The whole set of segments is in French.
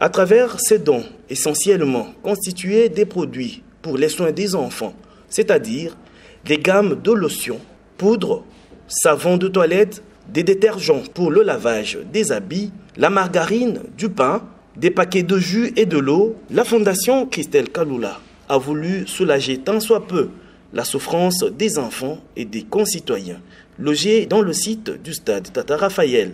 À travers ces dons, essentiellement constitués des produits pour les soins des enfants, c'est-à-dire des gammes de lotions, poudres, savons de toilette, des détergents pour le lavage des habits, la margarine, du pain, des paquets de jus et de l'eau, la Fondation Christelle Kalula a voulu soulager tant soit peu la souffrance des enfants et des concitoyens logés dans le site du stade Tata Raphaël.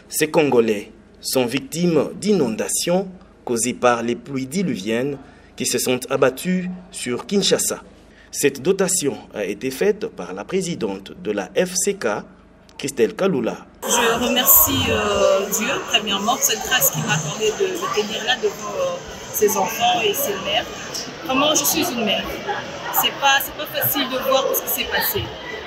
Ces Congolais sont victimes d'inondations causées par les pluies diluviennes qui se sont abattues sur Kinshasa. Cette dotation a été faite par la présidente de la FCK, Christelle Kalula. Je remercie Dieu, premièrement, pour cette grâce qui m'a accordé de tenir là devant ses enfants et ses mères. Vraiment, je suis une mère. C'est pas facile de voir ce qui s'est passé.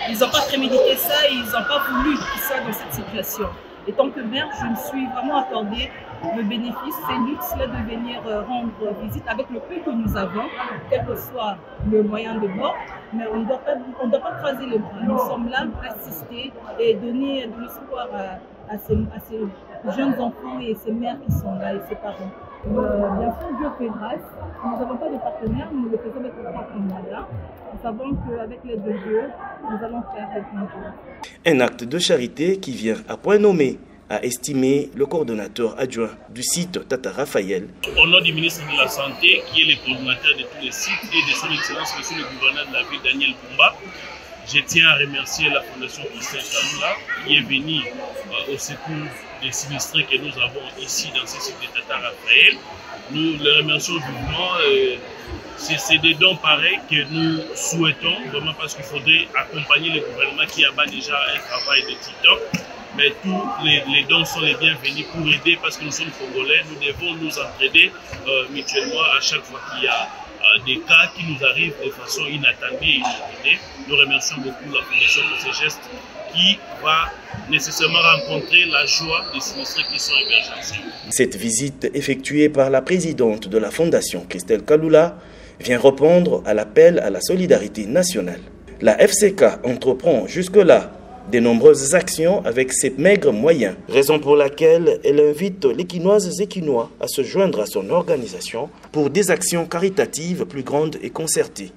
Ils n'ont pas prémédité ça et ils n'ont pas voulu qu'ils soient dans cette situation. Et tant que mère, je me suis vraiment accordé le bénéfice, c'est luxe là de venir rendre visite avec le peu que nous avons, quel que soit le moyen de bord, mais on ne doit pas croiser les bras. Nous sommes là pour assister et donner de l'espoir à ces jeunes enfants et ces mères qui sont là et ces parents. Bien sûr, Dieu fait grâce. Nous n'avons pas de partenaires, nous le faisons avec nos propres moyens. Nous savons qu'avec l'aide de Dieu, nous allons faire quelque chose. Un acte de charité qui vient à point nommé, a estimé le coordonnateur adjoint du site Tata Raphaël. Au nom du ministre de la Santé, qui est le coordonnateur de tous les sites, et de son Excellence, Monsieur le gouverneur de la ville, Daniel Bumba, je tiens à remercier la Fondation Christelle Kalula qui est venue au secours des sinistrés que nous avons ici dans ce site de Tata Raphaël. Nous les remercions vivement. C'est des dons pareils que nous souhaitons, vraiment parce qu'il faudrait accompagner le gouvernement qui a déjà un travail de titan. Mais tous les dons sont les bienvenus pour aider parce que nous sommes Congolais, nous devons nous entraider mutuellement à chaque fois qu'il y a des cas qui nous arrivent de façon inattendue et inopinée. Nous remercions beaucoup la Fondation pour ces gestes qui va nécessairement rencontrer la joie des sinistrés qui sont hébergés. Cette visite effectuée par la présidente de la Fondation Christelle Kalula vient répondre à l'appel à la solidarité nationale. La FCK entreprend jusque-là de nombreuses actions avec ses maigres moyens, raison pour laquelle elle invite les Quinoises et Quinois à se joindre à son organisation pour des actions caritatives plus grandes et concertées.